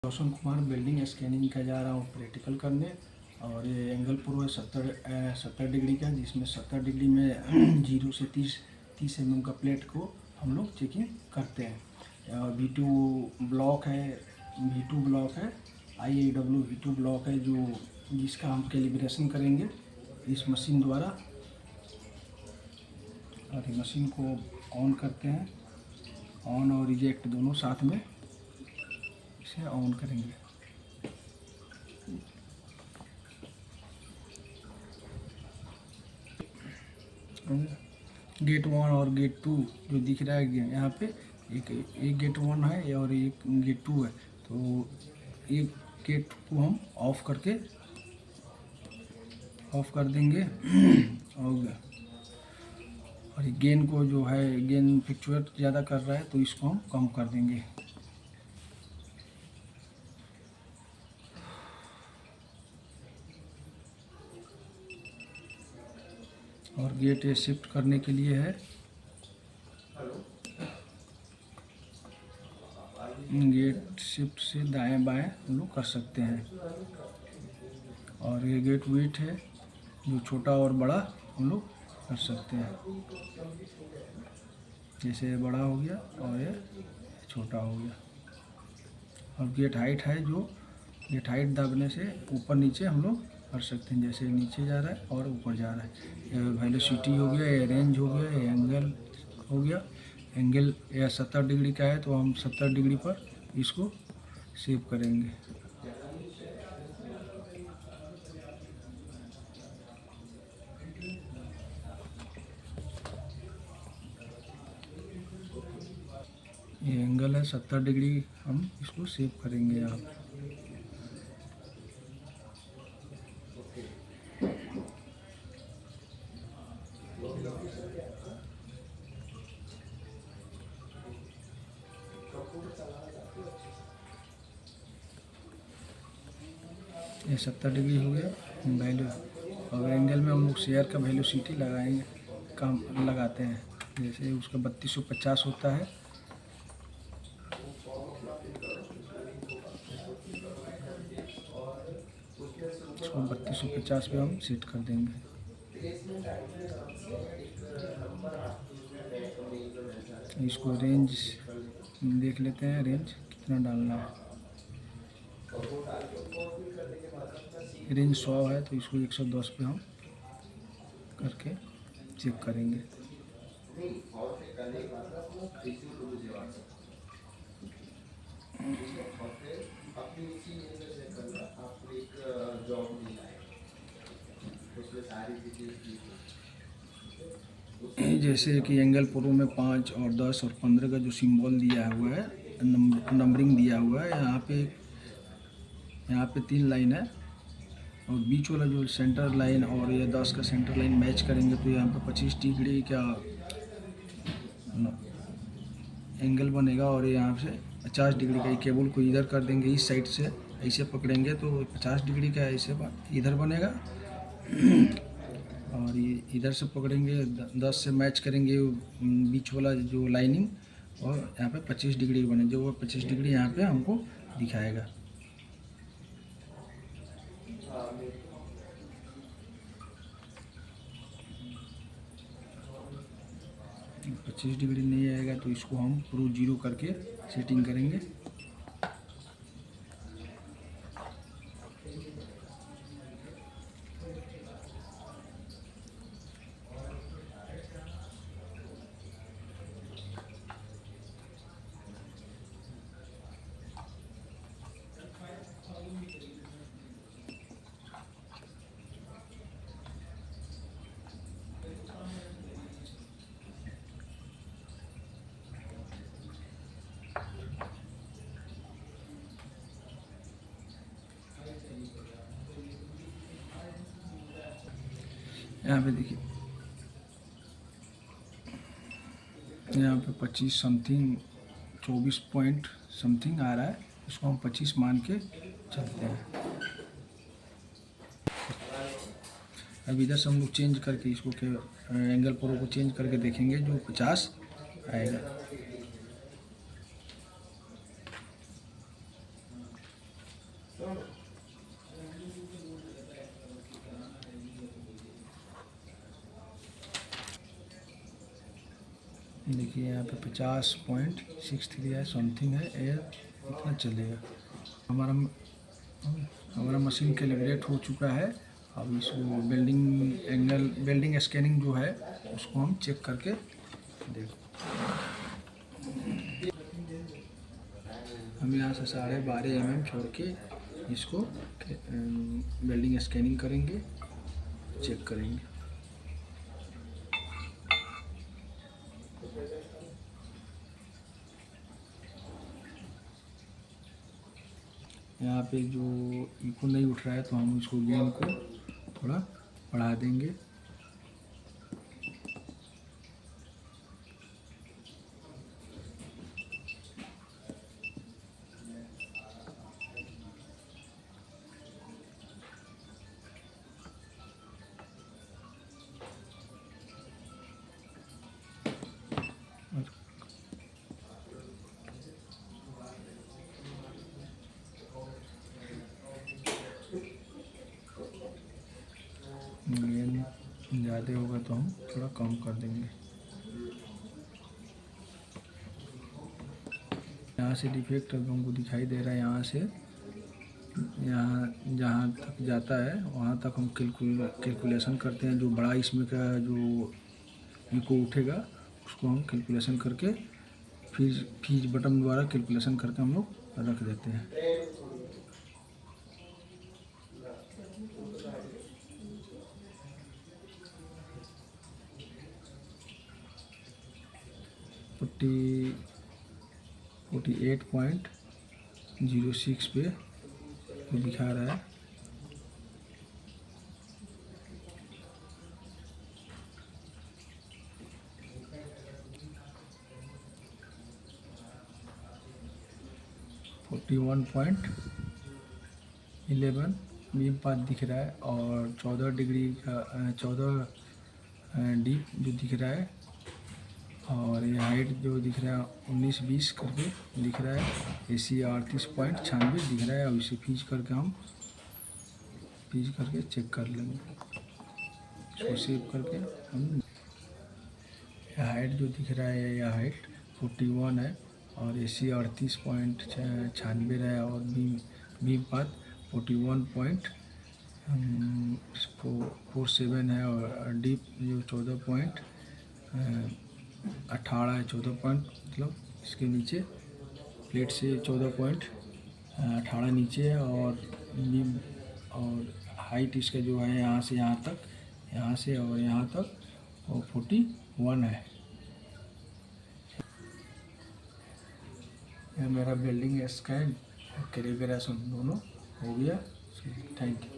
Roshan Kumar building scanning का जा रहा हूँ प्रैक्टिकल करने। और ये एंगल प्रो है 70 डिग्री का, जिसमें 70 डिग्री में 0 से 30 mm का प्लेट को हम लोग चेकिंग करते हैं। और V2 ब्लॉक है IAW V2 ब्लॉक है जिसका हम कैलिब्रेशन करेंगे इस मशीन द्वारा। और ये मशीन को ऑन करते हैं, ऑन और रिजेक्ट दोनों साथ में इसे ऑन करेंगे। गेट 1 और गेट 2 जो दिख रहा है यहाँ पे, एक गेट 1 है और एक गेट 2 है। तो एक गेट को हम ऑफ कर देंगे और गेन को जो है गेन फ्लक्चुएट ज़्यादा कर रहा है तो इसको हम कम कर देंगे। और गेट ये शिफ्ट करने के लिए है, गेट शिफ्ट से दाएं बाएं हम लोग कर सकते हैं। और ये गेट वेट है जो छोटा और बड़ा हम लोग कर सकते हैं, जैसे ये बड़ा हो गया और ये छोटा हो गया। और गेट हाइट है जो गेट हाइट दबने से ऊपर नीचे हम लोग कर सकते हैं, जैसे नीचे जा रहा है और ऊपर जा रहा है। ये वेलोसिटी हो गया, ये रेंज हो गया, ये एंगल हो गया। एंगल या 70 डिग्री का है तो हम 70 डिग्री पर इसको सेव करेंगे। ये एंगल है 70 डिग्री, हम इसको सेव करेंगे यहाँ पर। ये 70 डिग्री हो गया वैल्यू। और एंगल में हम लोग शेयर का वेलोसिटी लगाते हैं, जैसे उसका 3250 होता है। इसको 3250 पे हम सेट कर देंगे। इसको रेंज देख लेते हैं, रेंज कितना डालना है। रेंज 100 है तो इसको 110 पे हम करके चेक करेंगे। जैसे कि एंगल प्रो में 5 और 10 और 15 का जो सिंबल दिया हुआ है, नंबरिंग दिया हुआ है, यहाँ पे 3 लाइन है और बीच वाला जो सेंटर लाइन और ये 10 का सेंटर लाइन मैच करेंगे तो यहाँ पे 25 डिग्री का एंगल बनेगा। और यहाँ से 50 डिग्री का केबल को इधर कर देंगे, इस साइड से ऐसे पकड़ेंगे तो 50 डिग्री का ऐसे इधर बनेगा। और ये इधर से पकड़ेंगे 10 से मैच करेंगे बीच वाला जो लाइनिंग, और यहाँ पे 25 डिग्री बने, जो वो 25 डिग्री यहाँ पे हमको दिखाएगा। पच्चीस डिग्री नहीं आएगा तो इसको हम प्रो 0 करके सेटिंग करेंगे। यहाँ पे देखिए, यहाँ पे 25 समथिंग 24 पॉइंट समथिंग आ रहा है, इसको हम 25 मान के चलते हैं। अब इधर से हम लोग चेंज करके इसको एंगल प्रो को चेंज करके देखेंगे जो 50 आएगा। देखिए यहाँ पे 50.63 है, समथिंग है एयर, इतना चलेगा। हमारा हमारा मशीन कैलिब्रेट हो चुका है। अब इसको वेल्डिंग एंगल, वेल्डिंग स्कैनिंग जो है उसको हम चेक करके देखो। हम यहाँ से 12.5 mm छोड़ के इसको वेल्डिंग स्कैनिंग करेंगे, चेक करेंगे। यहाँ पे जो इको नहीं उठ रहा है तो हम इसको गेन को थोड़ा बढ़ा देंगे। गेन ज़्यादा होगा तो हम थोड़ा कम कर देंगे। यहाँ से डिफेक्ट हमको दिखाई दे रहा है, यहाँ से यहाँ जहाँ तक जाता है वहाँ तक हम कैलकुलेशन करते हैं। जो बड़ा इसमें का जो इको उठेगा उसको हम कैलकुलेशन करके फीज बटन द्वारा कैलकुलेशन करके हम लोग रख देते हैं। फोर्टी 48.06 पे दिखा रहा है। फोर्टी 1.11 बीम पाथ दिख रहा है और 14 डिग्री का 14 डीप जो दिख रहा है, और ये हाइट जो दिख रहा है 19-20 करके दिख रहा है। AC 38.96 दिख रहा है। अब इसे फीज करके हम चेक कर लेंगे। इसको सेव करके हम हाइट जो दिख रहा है, यह हाइट 41 है और AC 38.96 है और बीम पाथ 41.47 है और डीप जो 14.18 है। 14 पॉइंट मतलब इसके नीचे प्लेट से 14.18 नीचे है और बीम और हाइट इसका जो है यहाँ से यहाँ तक, यहाँ से और यहाँ तक और 41 है। यह मेरा बिल्डिंग स्कैन और कैलिब्रेशन दोनों हो गया। Thank you.